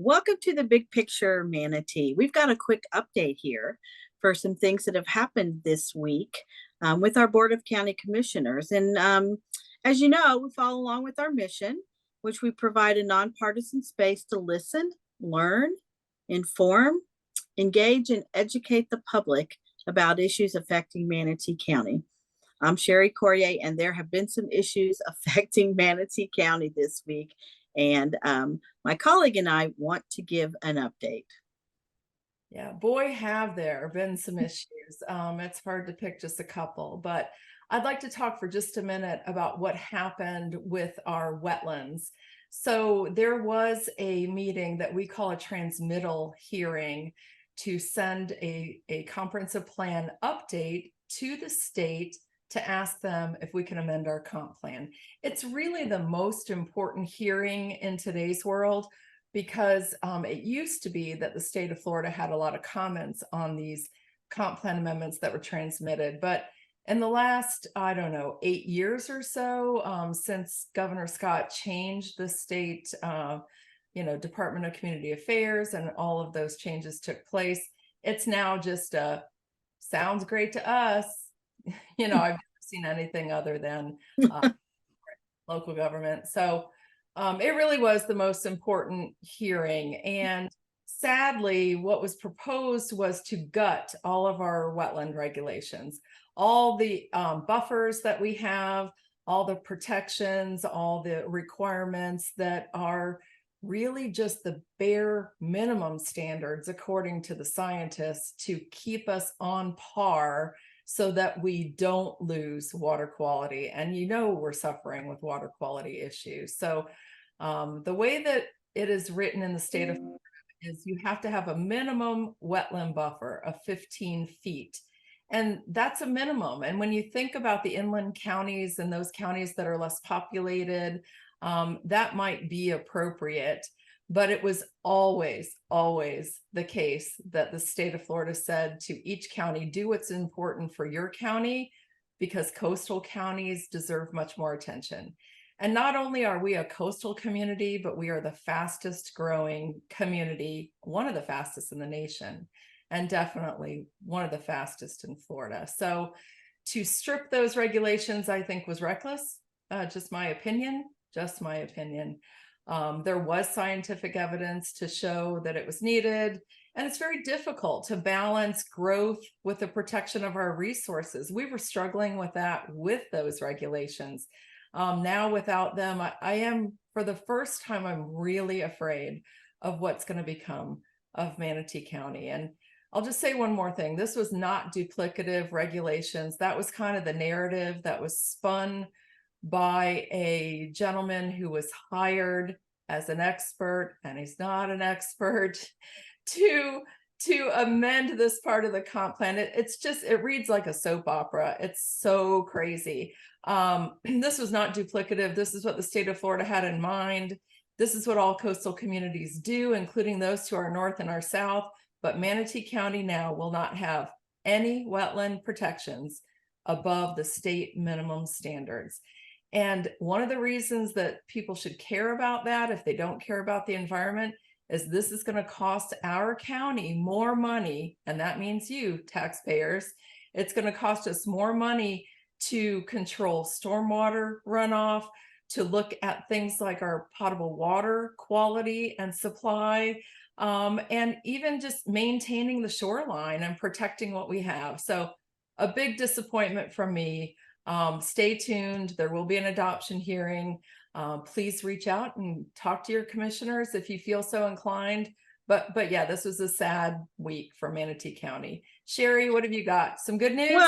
Welcome to the Big Picture Manatee. We've got a quick update here for some things that have happened this week with our Board of County Commissioners. And as you know, we follow along with our mission, which we provide a nonpartisan space to listen, learn, inform, engage, and educate the public about issues affecting Manatee County. I'm Sherry Corrier, and there have been some issues affecting Manatee County this week. And my colleague and I want to give an update. Yeah, boy, have there been some issues. It's hard to pick just a couple, but I'd like to talk for just a minute about what happened with our wetlands. So there was a meeting that we call a transmittal hearing to send a comprehensive plan update to the state to ask them if we can amend our comp plan. It's really the most important hearing in today's world because it used to be that the state of Florida had a lot of comments on these comp plan amendments that were transmitted. But in the last, 8 years or so, since Governor Scott changed the state, Department of Community Affairs, and all of those changes took place, it's now just sounds great to us. I've never seen anything other than local government. So it really was the most important hearing. And sadly, what was proposed was to gut all of our wetland regulations, all the buffers that we have, all the protections, all the requirements that are really just the bare minimum standards, according to the scientists, to keep us on par so that we don't lose water quality. And we're suffering with water quality issues. So the way that it is written in the state of Florida is you have to have a minimum wetland buffer of 15 feet. And that's a minimum. And when you think about the inland counties and those counties that are less populated, that might be appropriate. But it was always the case that the state of Florida said to each county, do what's important for your county, because coastal counties deserve much more attention. And not only are we a coastal community, but we are the fastest growing community, one of the fastest in the nation, and definitely one of the fastest in Florida. So to strip those regulations, I think, was reckless. Just my opinion. There was scientific evidence to show that it was needed, and it's very difficult to balance growth with the protection of our resources. We were struggling with that with those regulations. Now without them, I am, for the first time, I'm really afraid of what's going to become of Manatee County. And I'll just say one more thing. This was not duplicative regulations. That was kind of the narrative that was spun by a gentleman who was hired as an expert, and he's not an expert, to amend this part of the comp plan. It reads like a soap opera. It's so crazy. This was not duplicative. This is what the state of Florida had in mind. This is what all coastal communities do, including those to our north and our south. But Manatee County now will not have any wetland protections above the state minimum standards. And one of the reasons that people should care about that, if they don't care about the environment, is this is going to cost our county more money. And that means you, taxpayers. It's going to cost us more money to control stormwater runoff, to look at things like our potable water quality and supply, and even just maintaining the shoreline and protecting what we have. So a big disappointment from me. Stay tuned. There will be an adoption hearing. Please reach out and talk to your commissioners if you feel so inclined. But yeah, this was a sad week for Manatee County. Sherry, what have you got? Some good news?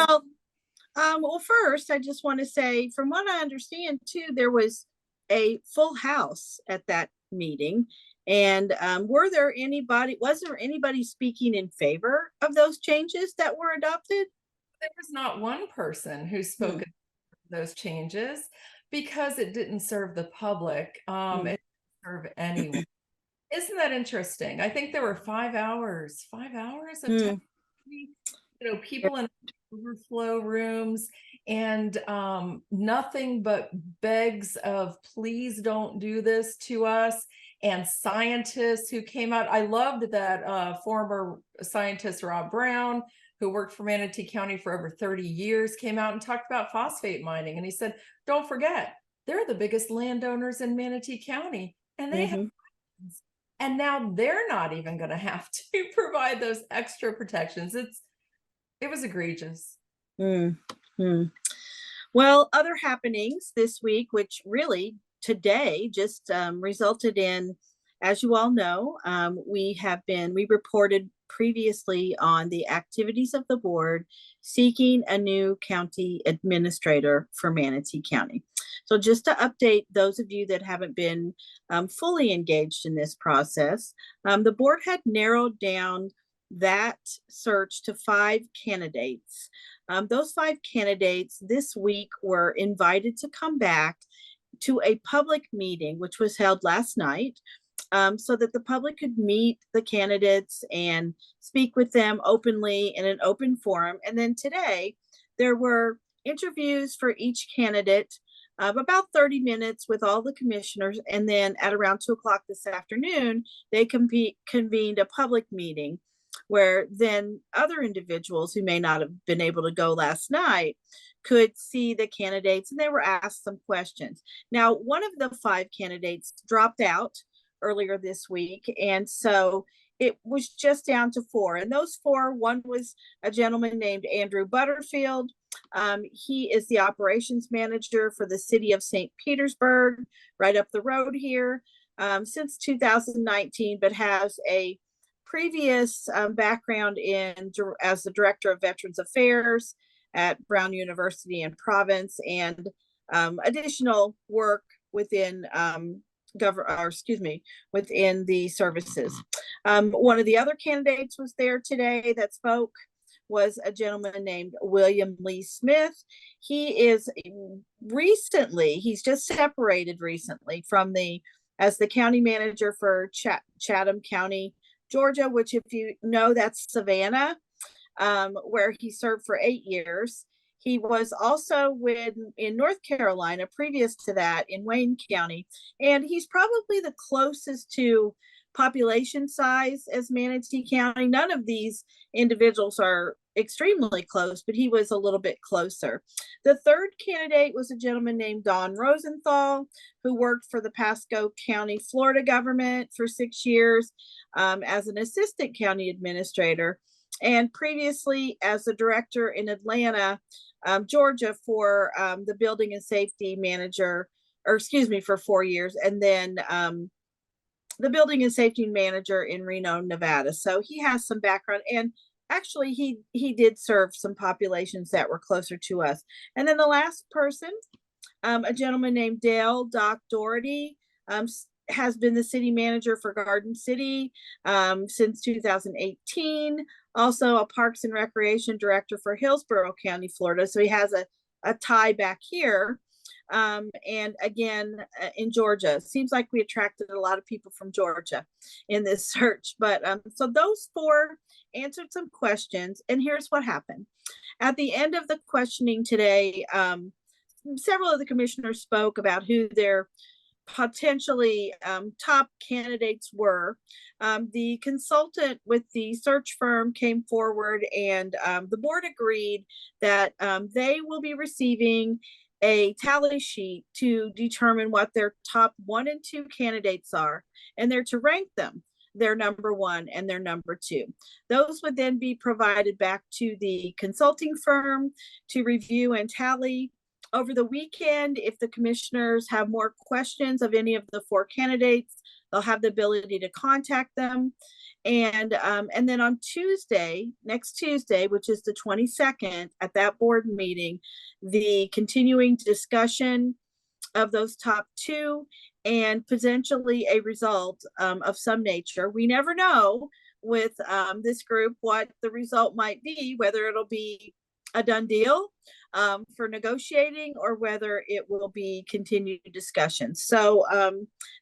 Well, first, I just want to say, from what I understand, too, there was a full house at that meeting. And was there anybody speaking in favor of those changes that were adopted? There was not one person who spoke of those changes because it didn't serve the public. It didn't serve anyone. Isn't that interesting? I think there were 5 hours of testimony, people in overflow rooms, and nothing but begs of, please don't do this to us. and scientists who came out. I loved that former scientist Rob Brown, who worked for Manatee County for over 30 years, came out and talked about phosphate mining. And he said, don't forget, they're the biggest landowners in Manatee County, and they have, Mm-hmm. and now they're not even going to have to provide those extra protections. It was egregious. Mm-hmm. Well, other happenings this week, which really today just resulted in, as you all know, we reported previously on the activities of the board seeking a new county administrator for Manatee County. So just to update those of you that haven't been fully engaged in this process, the board had narrowed down that search to 5 candidates. Those 5 candidates this week were invited to come back to a public meeting, which was held last night, so that the public could meet the candidates and speak with them openly in an open forum. And then today, there were interviews for each candidate of about 30 minutes with all the commissioners. And then at around 2 o'clock this afternoon, they convened a public meeting where then other individuals who may not have been able to go last night could see the candidates, and they were asked some questions. Now, one of the 5 candidates dropped out earlier this week, and so it was just down to 4. And those 4, one was a gentleman named Andrew Butterfield. He is the operations manager for the city of St. Petersburg, right up the road here, since 2019, but has a previous background as the director of Veterans Affairs at Brown University in Province, and additional work within within the services. One of the other candidates was there today that spoke was a gentleman named William Lee Smith. He's just separated recently as the county manager for Chatham County, Georgia, which, if you know, that's Savannah, where he served for 8 years. He was also in North Carolina previous to that in Wayne County, and he's probably the closest to population size as Manatee County. None of these individuals are extremely close, but he was a little bit closer. The third candidate was a gentleman named Don Rosenthal, who worked for the Pasco County, Florida government for 6 years as an assistant county administrator, and previously as a director in Atlanta, Georgia, for the building and safety manager, for 4 years, and then the building and safety manager in Reno, Nevada. So he has some background, and actually he did serve some populations that were closer to us. And then the last person, a gentleman named Dale Doc Doherty, has been the city manager for Garden City since 2018. Also a Parks and Recreation director for Hillsborough County, Florida. So he has a tie back here. And again, in Georgia. Seems like we attracted a lot of people from Georgia in this search. But so those 4 answered some questions, and here's what happened. At the end of the questioning today, several of the commissioners spoke about who their potentially top candidates were. The consultant with the search firm came forward, and the board agreed that they will be receiving a tally sheet to determine what their top 1 and 2 candidates are, and they're to rank them, their number 1 and their number 2. Those would then be provided back to the consulting firm to review and tally. Over the weekend, if the commissioners have more questions of any of the 4 candidates, they'll have the ability to contact them. And then on next Tuesday, which is the 22nd, at that board meeting, the continuing discussion of those top 2 and potentially a result of some nature. We never know with this group what the result might be, whether it'll be a done deal for negotiating or whether it will be continued discussion. So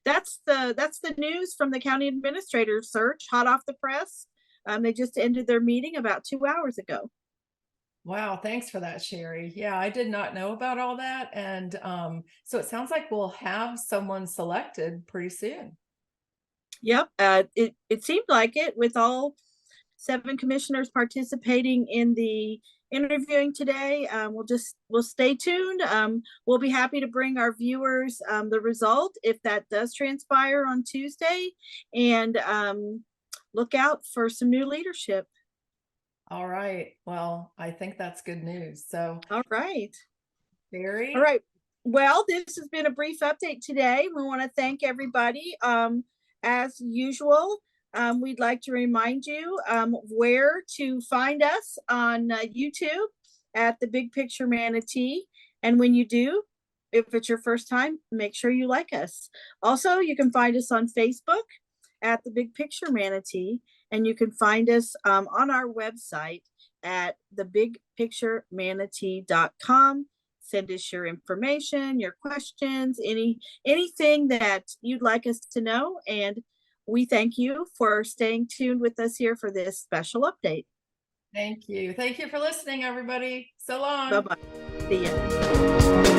that's the news from the county administrator search, hot off the press. They just ended their meeting about 2 hours ago. Wow, thanks for that, Sherry. Yeah, I did not know about all that. And so it sounds like we'll have someone selected pretty soon. Yep. It seemed like it with all 7 commissioners participating in the interviewing today. We'll stay tuned. We'll be happy to bring our viewers the result if that does transpire on Tuesday, and look out for some new leadership. All right. Well, I think that's good news. So, All right. Barry. All right. Well, this has been a brief update today. We want to thank everybody. As usual, we'd like to remind you where to find us on YouTube at the Big Picture Manatee. And when you do, if it's your first time, make sure you like us. Also, you can find us on Facebook at the Big Picture Manatee, and you can find us on our website at thebigpicturemanatee.com. Send us your information, your questions, anything that you'd like us to know. And we thank you for staying tuned with us here for this special update. Thank you. Thank you for listening, everybody. So long. Bye-bye. See ya.